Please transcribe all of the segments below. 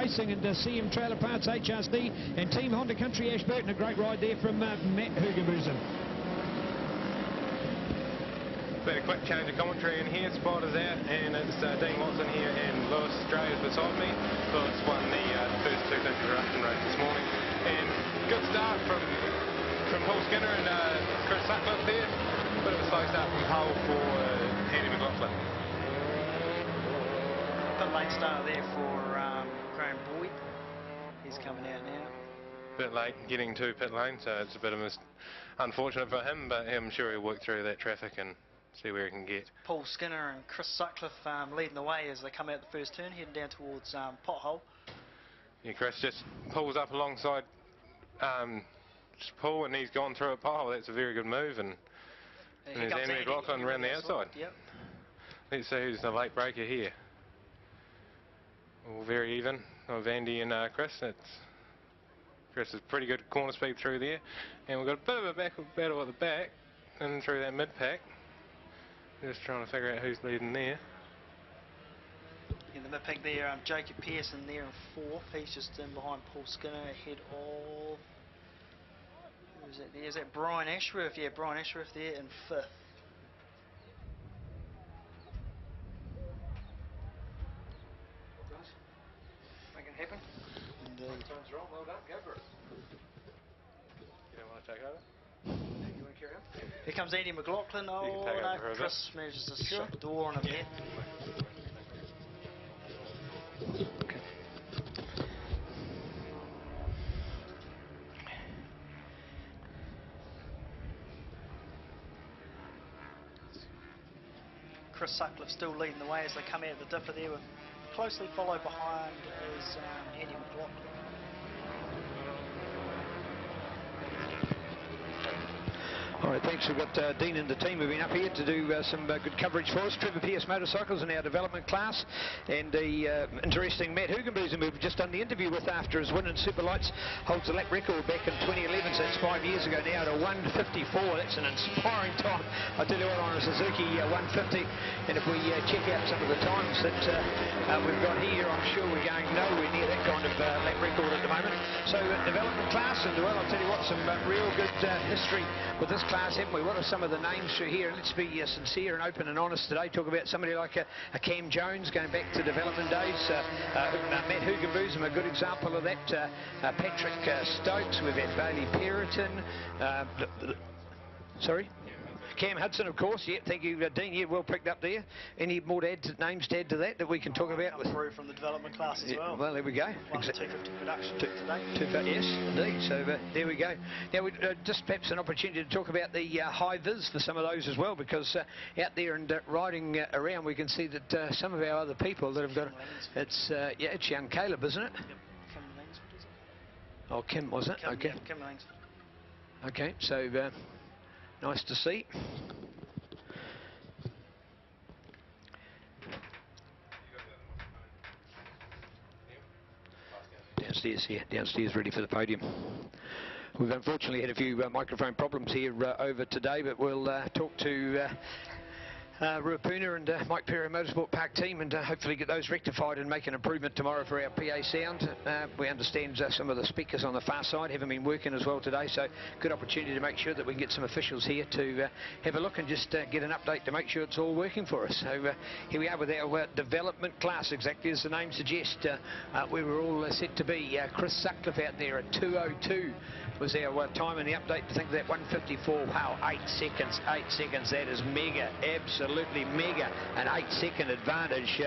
Racing and CM Trailer Parts HRD and Team Honda Country Ashburton. A great ride there from Matt Hugenbusen. Been a quick change of commentary in here. Spot is out, and it's Dean Watson here and Lewis Australia beside me. Lewis won the first two introduction race this morning, and good start from Paul Skinner and Chris Sutcliffe there. Bit of a slow start from pole for Andy McLaughlin. Pit lane start there for Graham Boyd. He's coming out now. Bit late getting to pit lane, so it's a bit of unfortunate for him, but I'm sure he'll work through that traffic and see where he can get. Paul Skinner and Chris Sutcliffe leading the way as they come out the first turn, heading down towards Pothole. Yeah, Chris just pulls up alongside Paul, and he's gone through a Pothole. That's a very good move, and there's Andy McLaughlin around the outside. Yep. Let's see who's the late breaker here. All very even of Andy and Chris. Chris is pretty good corner speed through there, and we've got a bit of a battle at the back and through that mid pack. Just trying to figure out who's leading there. In the mid pack there, Jacob Pearson there in fourth. He's just in behind Paul Skinner ahead of, who is that there? Is that Brian Ashworth? Yeah, Brian Ashworth there in fifth. Make it happen. Indeed. Sounds wrong. Well done. Go for it. You don't want to take over? You want to carry on? Here comes Andy McLaughlin. Oh no, Chris manages to shut the door on him there. Okay. Chris Sutcliffe still leading the way as they come out of the dipper there, with closely followed behind is Andy McLaughlin. All right, thanks. We've got Dean and the team who've been up here to do some good coverage for us. Trevor Pearce Motorcycles in our development class, and the interesting Matt Hugenbusen we've just done the interview with after his win in Superlights. Holds the lap record back in 2011, so that's 5 years ago now, at a 1:54. That's an inspiring time, I tell you what, on a Suzuki 150. And if we check out some of the times that we've got here, I'm sure we're going nowhere near that kind of lap record at the moment. So development class, and well, I'll tell you what, some real good history with this class, haven't we? What are some of the names through here? Let's be sincere and open and honest today. Talk about somebody like a Cam Jones going back to development days. Matt Hugenbusen, a good example of that. Patrick Stokes, we've had Bailey Periton. Sorry? Cam Hudson, of course. Yeah, thank you, Dean. Yeah, well picked up there. Any more names to add to that we can talk about? Through from the development class as well. Well, there we go. 250 production today. Yes, indeed. So there we go. Now, we just perhaps an opportunity to talk about the high vis for some of those as well, because out there and riding around, we can see that some of our other people that have got it's young Caleb, isn't it? Yep. Kim Langsford, is it? Oh, Kim, was it? Kim, okay. Yeah, Kim Langsford. Okay, so nice to see. Downstairs here, downstairs ready for the podium. We've unfortunately had a few microphone problems here over today, but we'll talk to Ruapuna and Mike Perry Motorsport Park team, and hopefully get those rectified and make an improvement tomorrow for our PA sound. We understand some of the speakers on the far side haven't been working as well today, so good opportunity to make sure that we can get some officials here to have a look and just get an update to make sure it's all working for us. So here we are with our development class, exactly as the name suggests. We were all set to be. Chris Sutcliffe out there at 2:02 was our time in the update. To think that 1:54, wow, 8 seconds, that is mega, absolutely mega, an 8-second advantage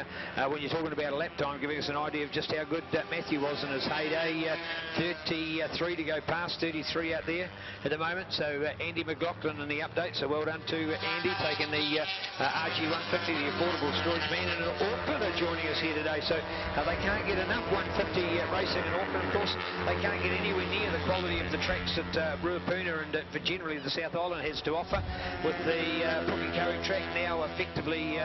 when you're talking about a lap time, giving us an idea of just how good Matthew was in his heyday. 33 to go past, 33 out there at the moment. So Andy McLaughlin in the update, so well done to Andy, taking the RG150, the affordable storage man, and Auckland are joining us here today. So they can't get enough 150 racing in Auckland, of course. They can't get anywhere near the quality of the tracks that Ruapuna and for generally the South Island has to offer, with the Pukekohe track now now effectively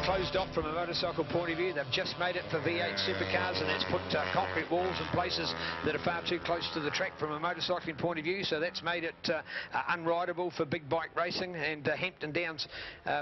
closed off from a motorcycle point of view. They've just made it for V8 supercars, and that's put concrete walls in places that are far too close to the track from a motorcycling point of view, so that's made it unrideable for big bike racing, and Hampton Downs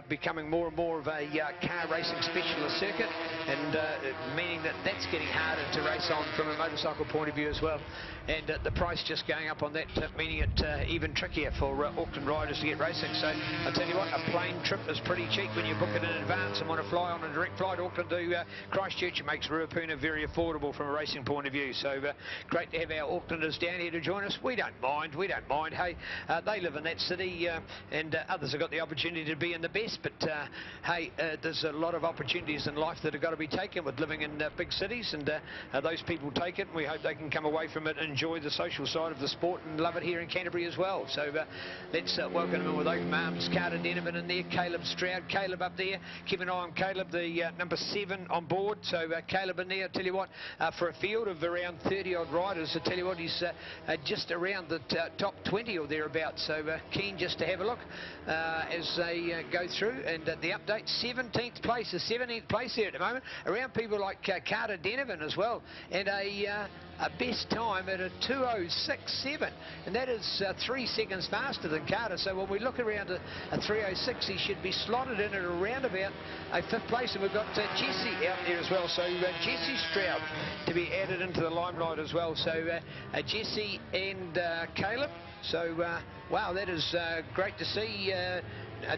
becoming more and more of a car racing specialist circuit, and meaning that that's getting harder to race on from a motorcycle point of view as well, and the price just going up on that, meaning it even trickier for Auckland riders to get racing. So I tell you what, a plane trip is pretty cheap when you book it in advance and want to fly on a direct flight Auckland to Christchurch. It makes Ruapuna very affordable from a racing point of view. So great to have our Aucklanders down here to join us. We don't mind. Hey, they live in that city, and others have got the opportunity to be in the best, but hey, there's a lot of opportunities in life that have got to be taken with living in big cities, and those people take it, and we hope they can come away from it and enjoy the social side of the sport and love it here in Canterbury as well. So let's welcome them in with open arms. Ctas in there, Caleb Stroud. Caleb up there. Keep an eye on Caleb, the number 7 on board. So Caleb in there, I tell you what, for a field of around 30 odd riders, I tell you what, he's just around the top 20 or thereabouts. So keen just to have a look as they go through. And the update, 17th place, the 17th place here at the moment, around people like Ctas as well, and a best time at a 2:06.7, and that is 3 seconds faster than Ctas. So when we look around a 3:06, he should be slotted in at around about a 5th place, and we've got Jesse out there as well. So Jesse Stroud to be added into the limelight as well. So Jesse and Caleb. So wow, that is great to see.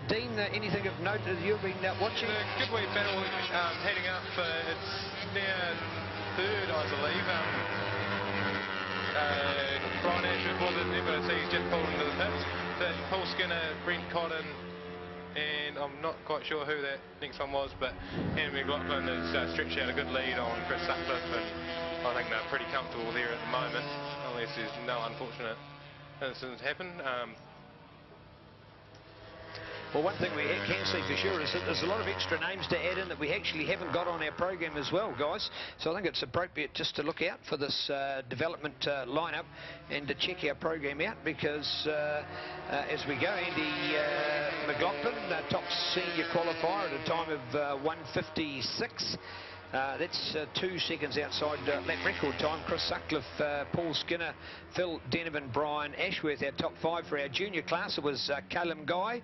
Dean, anything of note that you've been watching? It's a good wee battle heading up. It's now 3rd, I believe. Brian Ashworth wasn't there, but I see he's just pulled into the pits. But Paul Skinner, Brent Cotton, and I'm not quite sure who that next one was, but Henry McLaughlin has stretched out a good lead on Chris Sutcliffe, and I think they're pretty comfortable there at the moment, unless there's no unfortunate incidents happen. Well, one thing we can see for sure is that there's a lot of extra names to add in that we actually haven't got on our program as well, guys. So I think it's appropriate just to look out for this development lineup and to check our program out, because as we go, Andy McLaughlin, top senior qualifier at a time of 1:56. That's 2 seconds outside lap record time. Chris Sutcliffe, Paul Skinner, Phil Denovan, Brian Ashworth. Our top 5 for our junior class, it was Callum Guy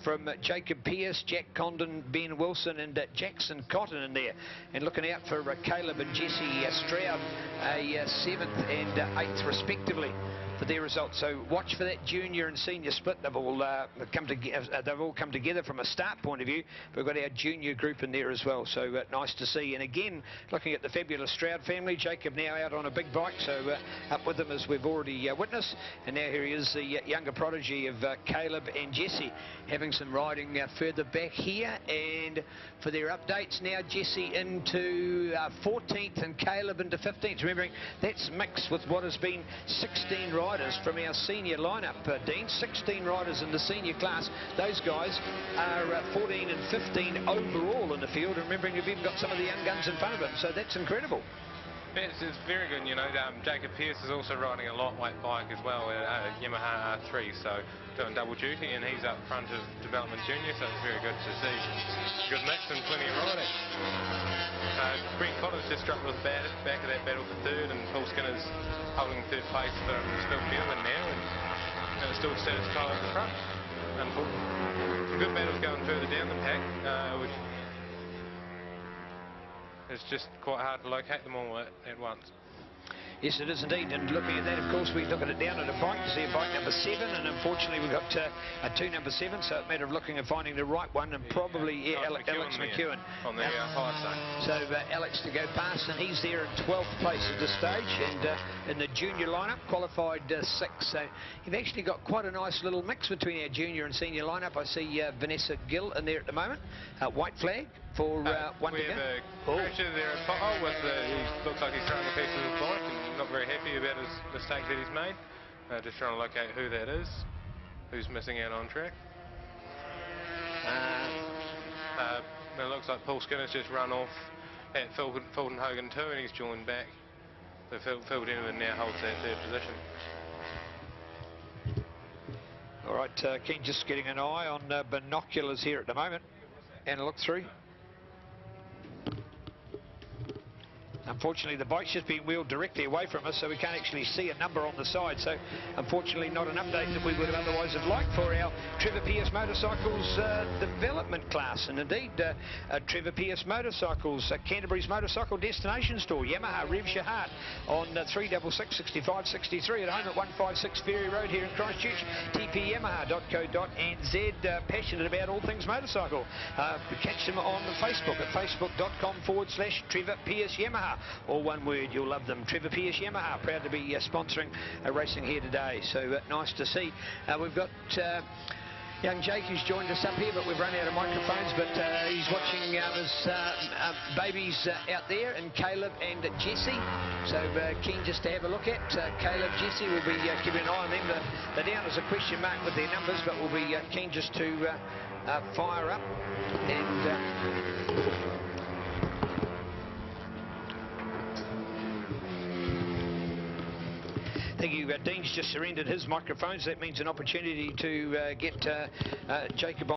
from Jacob Pearce, Jack Condon, Ben Wilson, and Jackson Cotton in there. And looking out for Caleb and Jesse Stroud, a 7th and 8th respectively for their results. So watch for that junior and senior split. They've all come together from a start point of view. We've got our junior group in there as well, so nice to see. And again, looking at the fabulous Stroud family, Jacob now out on a big bike, so up with them as we've already witnessed. And now here he is, the younger prodigy of Caleb and Jesse, having some riding further back here. And for their updates now, Jesse into 14th and Caleb into 15th. Remembering that's mixed with what has been 16 riders from our senior lineup, Dean. 16 riders in the senior class. Those guys are 14 and 15 overall in the field. And remembering you've even got some of the young guns in front of them, so that's incredible. It's very good, you know. Jacob Pearce is also riding a lightweight bike as well, a Yamaha R3, so doing double duty, and he's up front of Development Junior, so it's very good to see. Good mix and plenty of riding. Brent Cotton's just struck with back of that battle for 3rd, and Paul Skinner's holding 3rd place for still Melbourne now, and it's still status quo at the front. Good battles going further down the pack, which it's just quite hard to locate them all at once. Yes, it is indeed. And looking at that, of course, we look at it down at a bike to see a bike number 7, and unfortunately we've got a 2 number 7, so it's a matter of looking and finding the right one, and probably Alex McEwen on the high side. So Alex to go past, and he's there in 12th place at this stage, and in the junior lineup qualified 6th. So you've actually got quite a nice little mix between our junior and senior lineup. I see Vanessa Gill in there at the moment. White flag for one to go. We have a crasher there at Pothole with he looks like he's throwing a piece of his bike and not very happy about his mistake that he's made. Just trying to locate who that is, who's missing out on track. It looks like Paul Skinner's just run off at Fulton Hogan 2, and he's joined back. So Phil Denman now holds that 3rd position. All right, Ken just getting an eye on binoculars here at the moment. and a look through. Unfortunately, the bike's just being wheeled directly away from us, so we can't actually see a number on the side. So, unfortunately, not an update that we would have otherwise have liked for our Trevor Pearce Motorcycles development class. And indeed, Trevor Pearce Motorcycles, Canterbury's motorcycle destination store, Yamaha, revs your heart on 366 65 63 at home at 156 Ferry Road here in Christchurch. tpyamaha.co.nz, passionate about all things motorcycle. Catch them on Facebook at facebook.com/Trevor Pearce Yamaha. All one word, you'll love them. Trevor Pearce Yamaha, proud to be sponsoring racing here today. So nice to see. We've got young Jake who's joined us up here, but we've run out of microphones, but he's watching his babies out there, and Caleb and Jesse. So keen just to have a look at. Caleb, Jesse, will be keeping an eye on them. They're down as a question mark with their numbers, but we'll be keen just to fire up. And thank you. Dean's just surrendered his microphones. That means an opportunity to get Jacob on.